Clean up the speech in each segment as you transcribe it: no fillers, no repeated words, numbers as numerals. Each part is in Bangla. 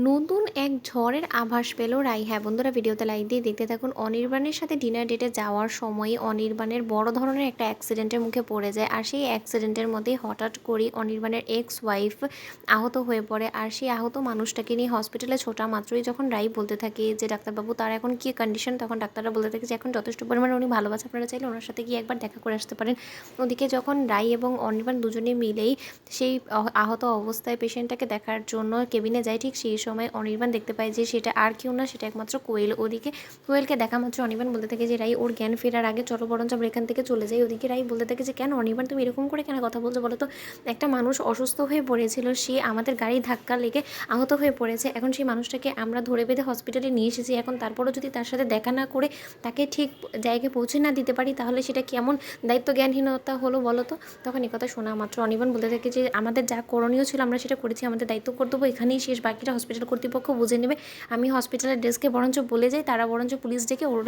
নতুন এক ঝড়ের আভাস পেল রাই। হ্যাঁ বন্ধুরা, ভিডিওতে লাইক দিয়ে দেখতে থাকুন। অনির্বাণের সাথে ডিনার ডেটে যাওয়ার সময় অনির্বাণের বড় ধরনের একটা অ্যাক্সিডেন্টের মুখে পড়ে যায়। আর সেই অ্যাক্সিডেন্টের মধ্যেই হঠাৎ করে অনির্বাণের এক্স ওয়াইফ আহত হয়ে পড়ে। আর সেই আহত মানুষটাকে নিয়ে হসপিটালে ছোটা মাত্রই যখন রাই বলতে থাকে যে ডাক্তারবাবু তার এখন কী কন্ডিশন, তখন ডাক্তাররা বলতে থাকে যে এখন যথেষ্ট পরিমাণে উনি ভালো আছে, আপনারা চাইলে ওনার সাথে গিয়ে একবার দেখা করে আসতে পারেন। ওদিকে যখন রাই এবং অনির্বাণ দুজনে মিলেই সেই আহত অবস্থায় পেশেন্টটাকে দেখার জন্য কেবিনে যায়, ঠিক সেই সময় অনির্বাণ দেখতে পায় যে সেটা আর কেউ না, সেটা একমাত্র কোয়েল। ওদিকে কোয়েলকে দেখা মাত্র অনির্বাণ বলতে থাকে যে রাই ওর জ্ঞান ফেরার আগে চলো বরঞ্চ আমরা এখান থেকে চলে যাই। ওদিকে রাই বলতে থাকে যে কেন অনির্বাণ তুমি এরকম করে কেন কথা বলছো বলো তো, একটা মানুষ অসুস্থ হয়ে পড়েছিল, সে আমাদের গাড়ি ধাক্কা লেগে আহত হয়ে পড়েছে, এখন সেই মানুষটাকে আমরা ধরে বেঁধে হসপিটালে নিয়ে এসেছি, এখন তারপরও যদি তার সাথে দেখা না করে তাকে ঠিক জায়গায় পৌঁছে না দিতে পারি তাহলে সেটা কেমন দায়িত্ব জ্ঞানহীনতা হলো বলো তো। তখন এই কথা শোনা মাত্র অনির্বাণ বলতে থাকে যে আমাদের যা করণীয় ছিল আমরা সেটা করেছি, আমাদের দায়িত্ব কর্তব্য এখানেই শেষ, বাকিটা হসপিটাল কর্তৃপক্ষ বুঝে নেবে। আমি হসপিটালের ডেস্কে বরঞ্চ বলে যাই, তারা বরঞ্চ পুলিশ ডেকে ওর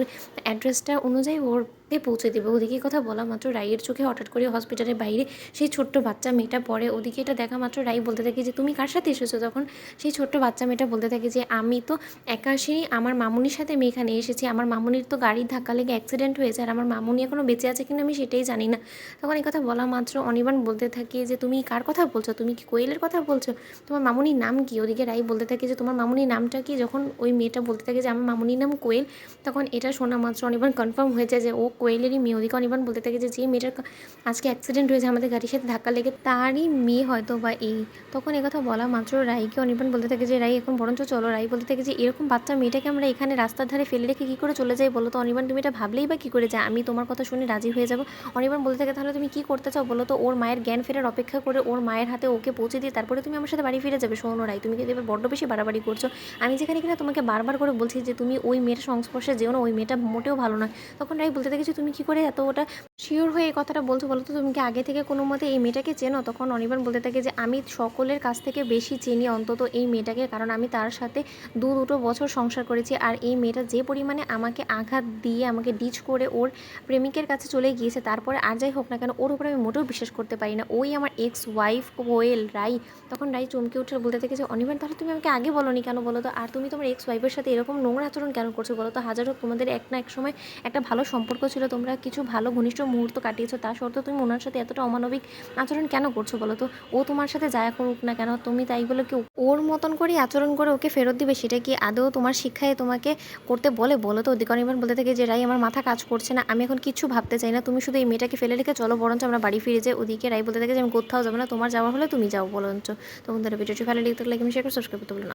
অ্যাড্রেসটা অনুযায়ী ওরতে পৌঁছে দেবে। ওদিকে কথা বলা মাত্র রাইয়ের চোখে হঠাৎ করে হসপিটালের বাইরে সেই ছোট্ট বাচ্চা মেয়েটা পড়ে। ওদিকে এটা দেখা মাত্র রাই বলতে থাকে যে তুমি কার সাথে এসেছো। তখন সেই ছোট্ট বাচ্চা মেয়েটা বলতে থাকে যে আমি তো একা আসিনি, আমার মামুনির সাথে আমি এখানে এসেছি, আমার মামুনির তো গাড়ির ধাক্কা লেগে অ্যাক্সিডেন্ট হয়েছে, আর আমার মামুনি এখনও বেঁচে আছে কিনা আমি সেটাই জানি না। তখন এই কথা বলা মাত্র অনির্বাণ বলতে থাকে যে তুমি কার কথা বলছো, তুমি কি কোয়েলের কথা বলছো, তোমার মামুনির নাম কি। ওদিকে রাই বলতে থাকে যে তোমার মামুনির নামটা কি। যখন ওই মেয়েটা বলতে থাকে যে আমার মামুনির নাম কোয়েল, তখন এটা শোনা মাত্র অনির্বাণ কনফার্ম হয়ে যায় যে ও কোয়েলেরই মেয়ে। ওদিকে অনির্বাণ বলতে থাকে যে যে মেয়েটার আজকে অ্যাক্সিডেন্ট হয়েছে আমাদের গাড়ির সাথে ধাক্কা লেগে, তারই মেয়ে হয়তো বা এই। তখন এই কথা বলা মাত্র রাইকে অনির্বাণ বলতে থাকে যে রাই এখন বরঞ্চ চলো। রাই বলতে থাকে যে এরকম বাচ্চা মেয়েটাকে আমরা এখানে রাস্তার ধারে ফেলে রেখে কী করে চলে যাই বলো তো। অনির্বাণ তুমি এটা ভাবলেই বা কী করে যে আমি তোমার কথা শুনে রাজি হয়ে যাবো। অনির্বাণ বলতে থাকে তাহলে তুমি কী করতে চাও বলো তো, ওর মায়ের জ্ঞান ফেরার অপেক্ষা করে ওর মায়ের হাতে ওকে পৌঁছে দিয়ে তারপরে তুমি আমার সাথে বাড়ি ফিরে যাবে। শোনো রাই, তুমি কিন্তু এবার বড্ড বেশি বাড়াবাড়ি করছো। আমি যেখানে কিনা তোমাকে বারবার করে বলছি যে তুমি ওই মেয়েটার সংস্পর্শে যেও না, ওই মেয়েটা মোটেও ভালো নয়। তখন রাই বলতে থাকে যে তুমি কী করে এত ওটা শিওর হয়ে এই কথাটা বলছো বলো তো, তুমি কি আগে থেকে কোনো মতে এই মেয়েটাকে চেনো। তখন অনির্বাণ বলতে থাকে যে আমি সকলের কাছ থেকে বেশি চিনি অন্তত এই মেয়েটাকে, কারণ আমি তার সাথে দুটো বছর সংসার করেছি। আর এই মেয়েটা যে পরিমাণে আমাকে আঘাত দিয়ে আমাকে ডিচ করে ওর প্রেমিকের কাছে চলে গিয়েছে, তারপরে আর যাই হোক না কেন ওর উপরে আমি মোটেও বিশ্বাস করতে পারি না, ওই আমার এক্স ওয়াইফ কোয়েল রাই। তখন রাই চমকে উঠে বলতে থাকে যে অনির্বাণ তাহলে তুমি আমাকে আগে বলোনি কেন বলো তো, আর তুমি তোমার এক্স ওয়াইফের সাথে এরকম নোংরা আচরণ কেন করছো বলো তো। হাজার হোক তোমাদের এক না এক সময় একটা ভালো সম্পর্ক ছিল, তোমরা কিছু ভালো ঘনিষ্ঠ মুহূর্ত কাটিয়েছো, তা সত্ত্বেও তুমি ওনার সাথে এতটা অমানবিক আচরণ কেন করছো বলো তো। ও তোমার সাথে যা করুক না কেন তুমি তাই বলে কি ওর মতন করেই আচরণ করে ওকে ফেরত দিবে, সেটা কি আদৌ তোমার শিক্ষায় তোমাকে করতে বলে বলো তো। ওদিকে অনির্বাণ বলতে থাকে যে রাই আমার মাথা কাজ করছে না, আমি এখন কিছু ভাবতে চাই না, তুমি শুধু এই মেয়েটাকে ফেলে রেখে চলো বরঞ্চ আমরা বাড়ি ফিরে যাই। ওদিকে রাই বলতে থাকে যে আমি কোথাও যাবো না, তোমার যাওয়ার হলে তুমি যাও বরঞ্চ। তো বন্ধুরা ভিডিওটি ভালো লেগে থাকলে লাইক এবং শেয়ার করে সাবস্ক্রাইব করতে ভুলো না।